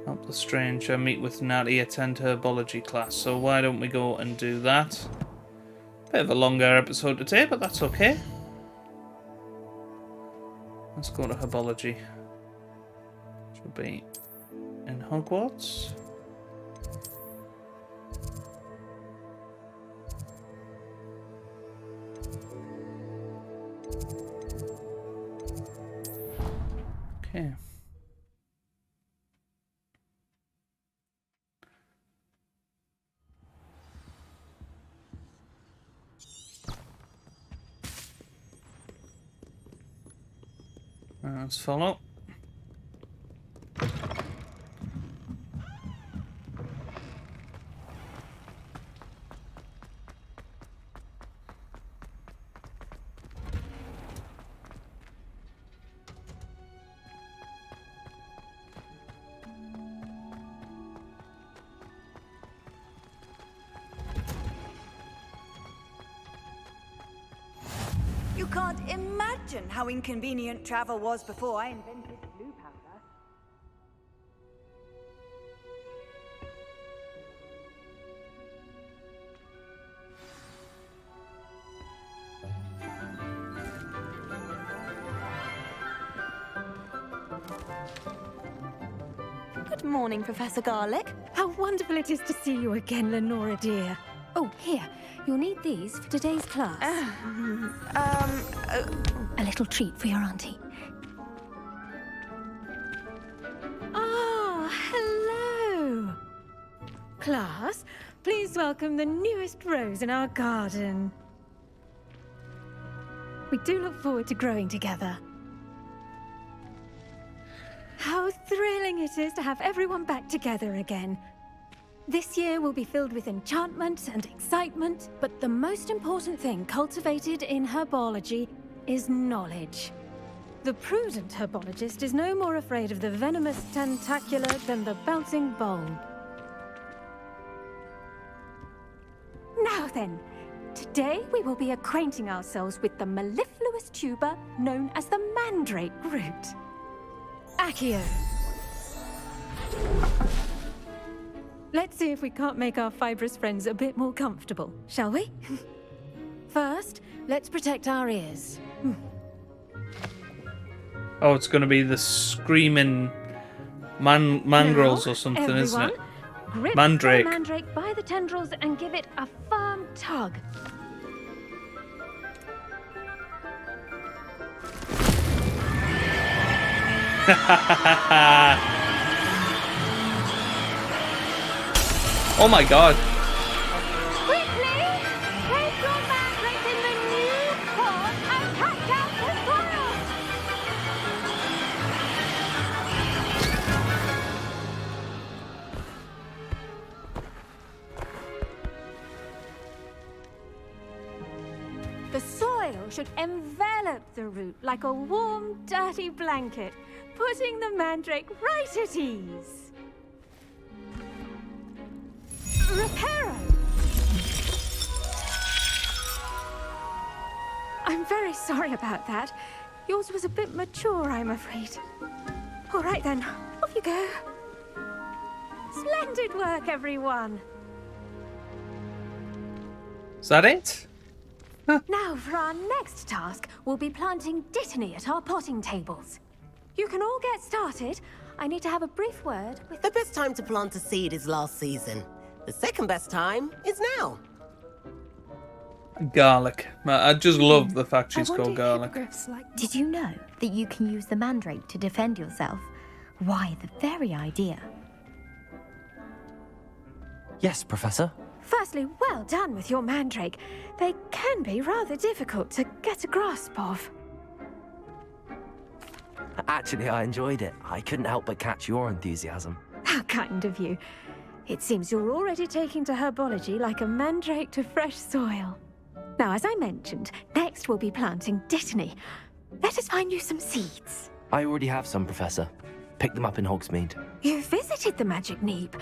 Help the stranger, meet with Natty, attend herbology class. So why don't we go and do that? Bit of a longer episode today, but that's okay. Let's go to herbology. Should be in Hogwarts. Okay. Let's follow. You can't imagine how inconvenient travel was before I invented blue powder. Good morning, Professor Garlick. How wonderful it is to see you again, Lenora dear. Oh, here. You'll need these for today's class. A little treat for your auntie. Ah, hello. Class, please welcome the newest rose in our garden. We do look forward to growing together. How thrilling it is to have everyone back together again. This year will be filled with enchantment and excitement, but the most important thing cultivated in herbology is knowledge. The prudent herbologist is no more afraid of the venomous tentacular than the bouncing bulb. Now then, today we will be acquainting ourselves with the mellifluous tuber known as the mandrake root. Accio. Let's see if we can't make our fibrous friends a bit more comfortable, shall we? First, let's protect our ears. Oh, it's going to be the screaming mangrels or something, everyone, isn't it? Grip Mandrake. the mandrake by the tendrils and give it a firm tug. Oh my god. Quickly! Place your mandrake in the new pot and catch out the squirrel! should envelop the root like a warm, dirty blanket, putting the mandrake right at ease. Reparo! I'm very sorry about that. Yours was a bit mature, I'm afraid. All right then, off you go. Splendid work, everyone. Is that it? Now, for our next task, we'll be planting dittany at our potting tables. You can all get started. I need to have a brief word with... The best time to plant a seed is last season. The second best time is now. Garlic. I just love the fact she's called garlic. Did you know that you can use the mandrake to defend yourself? Why, the very idea. Yes, Professor. Firstly, well done with your mandrake. They can be rather difficult to get a grasp of. Actually, I enjoyed it. I couldn't help but catch your enthusiasm. How kind of you. It seems you're already taking to herbology like a mandrake to fresh soil. Now, as I mentioned, next we'll be planting dittany. Let us find you some seeds. I already have some, Professor. Picked them up in Hogsmeade. You visited the Magic Neep.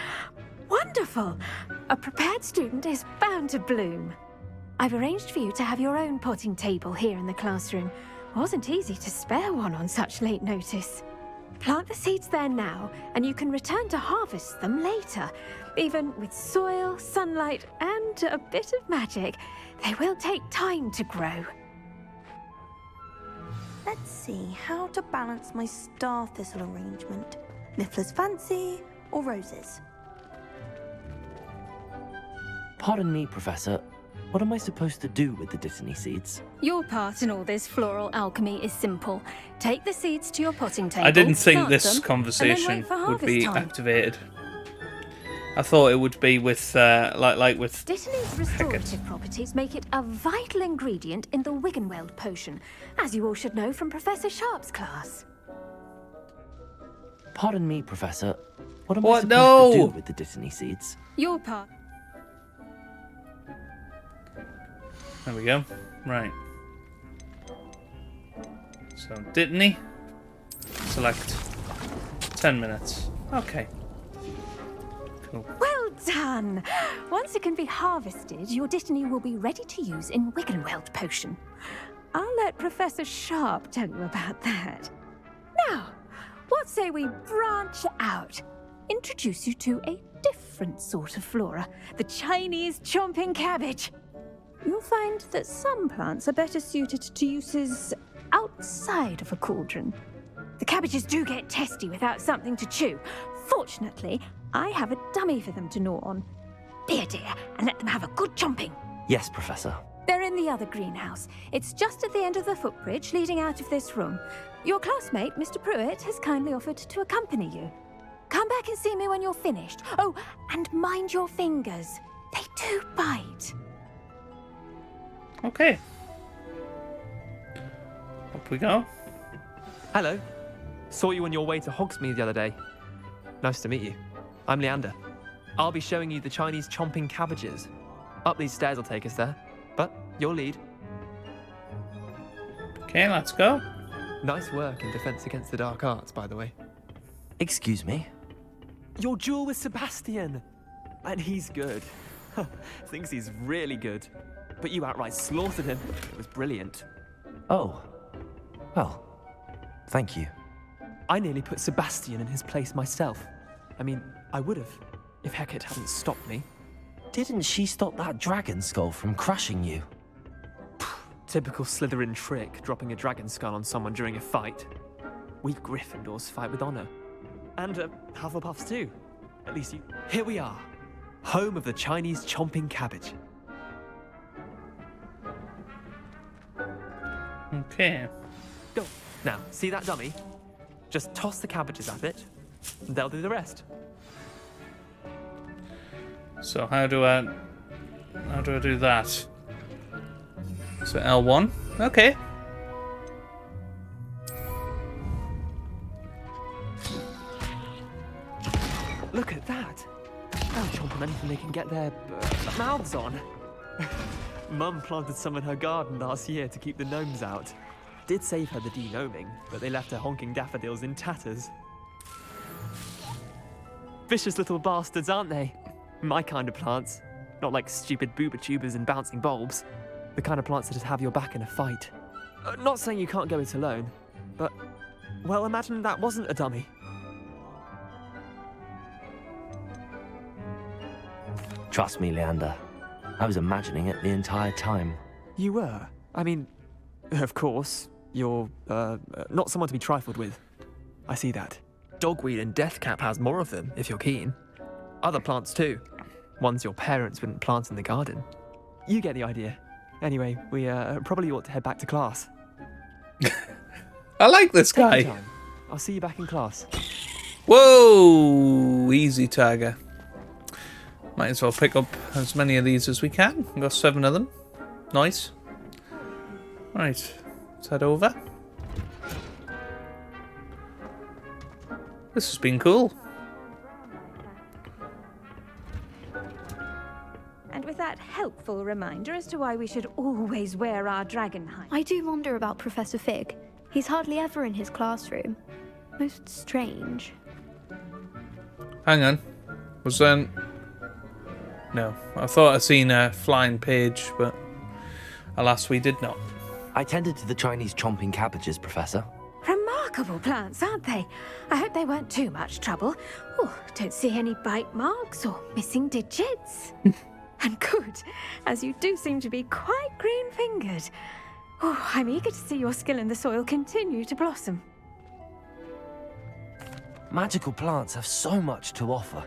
Wonderful! A prepared student is bound to bloom. I've arranged for you to have your own potting table here in the classroom. Wasn't easy to spare one on such late notice. Plant the seeds there now, and you can return to harvest them later. Even with soil, sunlight, and a bit of magic, they will take time to grow. Let's see how to balance my star thistle arrangement. Niffler's fancy or roses? Pardon me, Professor. What am I supposed to do with the dittany seeds? Your part in all this floral alchemy is simple. Take the seeds to your potting table. I didn't think plant this them, conversation and then wait for would be harvest time. activated. I thought it would be with like with Dittany's restorative properties make it a vital ingredient in the Wiggenweld potion, as you all should know from Professor Sharp's class. Pardon me, Professor. What am I supposed to do with the dittany seeds? Your part. There we go. Right. So, dittany. Select 10 minutes. Okay. Cool. Well done! Once it can be harvested, your dittany will be ready to use in Wiggenweld potion. I'll let Professor Sharp tell you about that. Now, what say we branch out? Introduce you to a different sort of flora, the Chinese chomping cabbage. You'll find that some plants are better suited to uses outside of a cauldron. The cabbages do get testy without something to chew. Fortunately, I have a dummy for them to gnaw on. Be a dear and let them have a good chomping. Yes, Professor. They're in the other greenhouse. It's just at the end of the footbridge leading out of this room. Your classmate, Mr. Pruitt, has kindly offered to accompany you. Come back and see me when you're finished. Oh, and mind your fingers. They do bite. Okay. Up we go. Hello. Saw you on your way to Hogsmeade the other day. Nice to meet you. I'm Leander. I'll be showing you the Chinese chomping cabbages. Up these stairs will take us there, but your lead. Okay, let's go. Nice work in Defense Against the Dark Arts, by the way. Excuse me? Your duel with Sebastian! And he's good. Thinks he's really good. But you outright slaughtered him. It was brilliant. Oh. Well, thank you. I nearly put Sebastian in his place myself. I mean, I would have, if Hecate hadn't stopped me. Didn't she stop that dragon skull from crushing you? Typical Slytherin trick, dropping a dragon skull on someone during a fight. We Gryffindors fight with honor. And Hufflepuffs too. At least you... Here we are. Home of the Chinese chomping cabbage. Okay. Go. Now, see that dummy? Just toss the cabbages at it, and they'll do the rest. So how do I do that? So L1. Okay. Look at that. They'll chomp on anything they can get their mouths on. Mum planted some in her garden last year to keep the gnomes out. Did save her the de-gnoming, but they left her honking daffodils in tatters. Vicious little bastards, aren't they? My kind of plants. Not like stupid booba tubers and bouncing bulbs. The kind of plants that just have your back in a fight. Not saying you can't go it alone, but, well, imagine that wasn't a dummy. Trust me, Leander. I was imagining it the entire time. You were? I mean, of course, you're, not someone to be trifled with. I see that. Dogweed and deathcap has more of them, if you're keen. Other plants too. Ones your parents wouldn't plant in the garden. You get the idea. Anyway, we probably ought to head back to class. I like this guy. Take your time. I'll see you back in class. Whoa! Easy, Tiger. Might as well pick up as many of these as we can. We've got 7 of them. Nice. Right, let's head over. This has been cool. And with that helpful reminder as to why we should always wear our dragon hide. I do wonder about Professor Fig. He's hardly ever in his classroom. Most strange. Hang on. Was there... No. I thought I'd seen a flying page, but alas, we did not. I tended to the Chinese chomping cabbages, Professor. Remarkable plants, aren't they? I hope they weren't too much trouble. Oh, don't see any bite marks or missing digits. And good, as you do seem to be quite green-fingered. Oh, I'm eager to see your skill in the soil continue to blossom. Magical plants have so much to offer.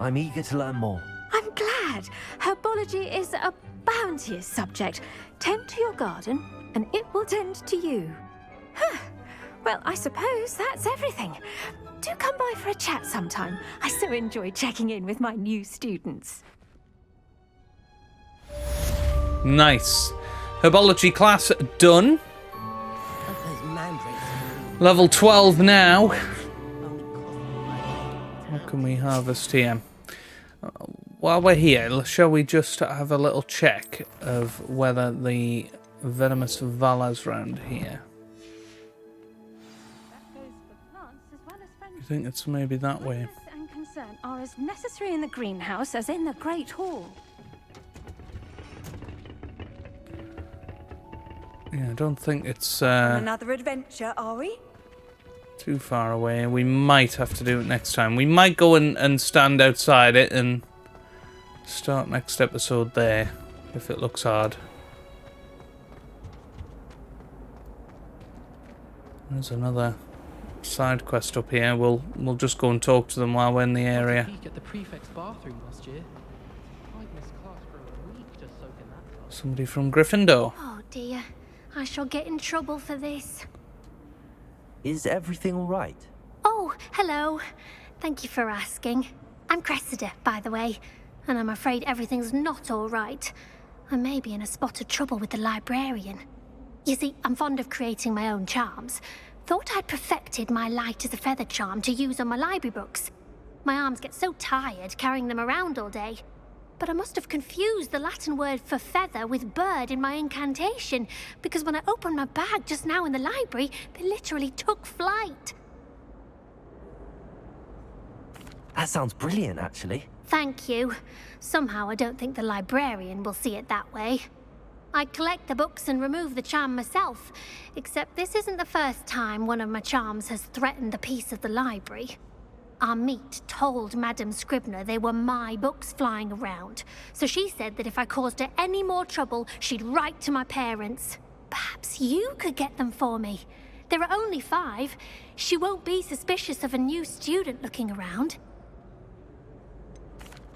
I'm eager to learn more. I'm glad. Herbology is a bounteous subject. Tend to your garden, and it will tend to you. Huh. Well, I suppose that's everything. Do come by for a chat sometime. I so enjoy checking in with my new students. Nice. Herbology class done. Level 12 now. What can we harvest here? While we're here, shall we just have a little check of whether the venomous Vala's round here? You think it's maybe that way? And concern are as necessary in the greenhouse as in the Great Hall. Yeah, I don't think it's Another adventure, are we? too far away. We might have to do it next time. We might go and stand outside it and start next episode there, if it looks hard. There's another side quest up here. We'll just go and talk to them while we're in the area. Peek at the prefect's bathroom last year. I'd missed class for a week just soaking that up. Somebody from Gryffindor. Oh dear, I shall get in trouble for this. Is everything all right? Oh, hello. Thank you for asking. I'm Cressida, by the way, and I'm afraid everything's not all right. I may be in a spot of trouble with the librarian. You see, I'm fond of creating my own charms. Thought I'd perfected my light as a feather charm to use on my library books. My arms get so tired carrying them around all day. But I must have confused the Latin word for feather with bird in my incantation, because when I opened my bag just now in the library, they literally took flight. That sounds brilliant, actually. Thank you. Somehow I don't think the librarian will see it that way. I collect the books and remove the charm myself, except this isn't the first time one of my charms has threatened the peace of the library. Our meet told Madame Scribner they were my books flying around, so she said that if I caused her any more trouble, she'd write to my parents. Perhaps you could get them for me. There are only 5. She won't be suspicious of a new student looking around.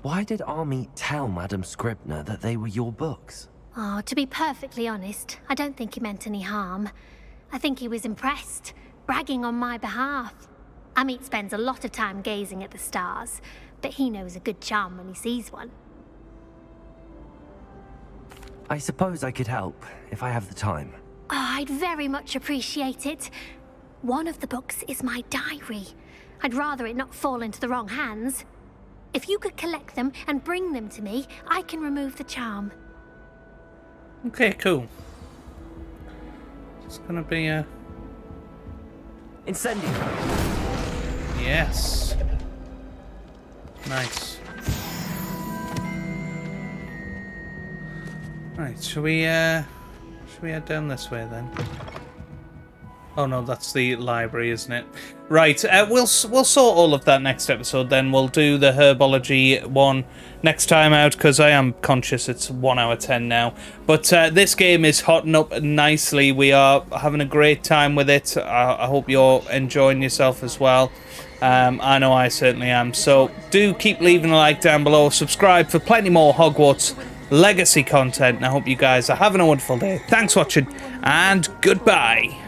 Why did Army tell Madame Scribner that they were your books? Oh, to be perfectly honest, I don't think he meant any harm. I think he was impressed, bragging on my behalf. Amit spends a lot of time gazing at the stars, but he knows a good charm when he sees one. I suppose I could help, if I have the time. Oh, I'd very much appreciate it. One of the books is my diary. I'd rather it not fall into the wrong hands. If you could collect them and bring them to me, I can remove the charm. Okay, cool. It's gonna be a... Incendio. Yes. Nice. Right, should we head down this way then? Oh no, that's the library, isn't it? Right, we'll sort all of that next episode then. We'll do the Herbology one next time out, because I am conscious it's 1 hour 10 now. But this game is hotting up nicely. We are having a great time with it. I hope you're enjoying yourself as well. I know I certainly am. So do keep leaving a like down below. Subscribe for plenty more Hogwarts Legacy content. And I hope you guys are having a wonderful day. Thanks for watching, and goodbye.